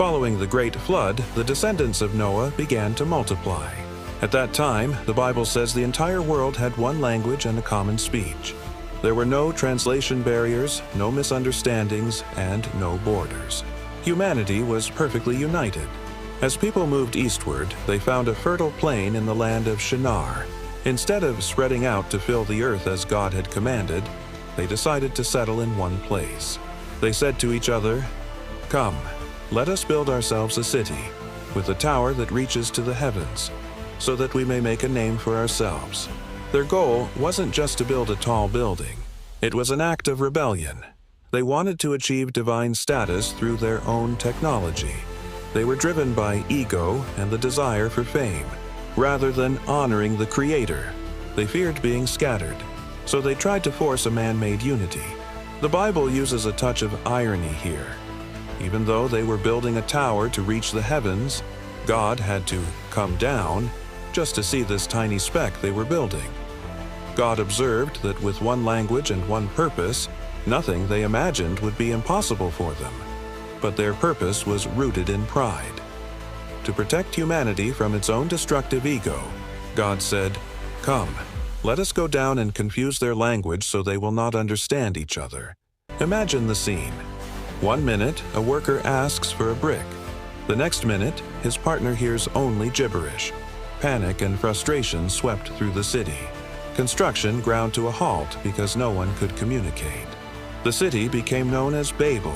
Following the Great Flood, the descendants of Noah began to multiply. At that time, the Bible says the entire world had one language and a common speech. There were no translation barriers, no misunderstandings, and no borders. Humanity was perfectly united. As people moved eastward, they found a fertile plain in the land of Shinar. Instead of spreading out to fill the earth as God had commanded, they decided to settle in one place. They said to each other, "Come, let us build ourselves a city, with a tower that reaches to the heavens, so that we may make a name for ourselves." Their goal wasn't just to build a tall building. It was an act of rebellion. They wanted to achieve divine status through their own technology. They were driven by ego and the desire for fame, rather than honoring the Creator. They feared being scattered, so they tried to force a man-made unity. The Bible uses a touch of irony here. Even though they were building a tower to reach the heavens, God had to come down just to see this tiny speck they were building. God observed that with one language and one purpose, nothing they imagined would be impossible for them. But their purpose was rooted in pride. To protect humanity from its own destructive ego, God said, "Come, let us go down and confuse their language so they will not understand each other." Imagine the scene. One minute, a worker asks for a brick. The next minute, his partner hears only gibberish. Panic and frustration swept through the city. Construction ground to a halt because no one could communicate. The city became known as Babel.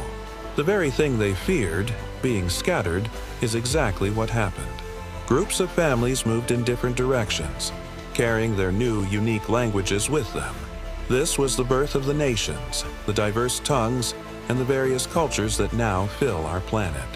The very thing they feared, being scattered, is exactly what happened. Groups of families moved in different directions, carrying their new, unique languages with them. This was the birth of the nations, the diverse tongues, and the various cultures that now fill our planet.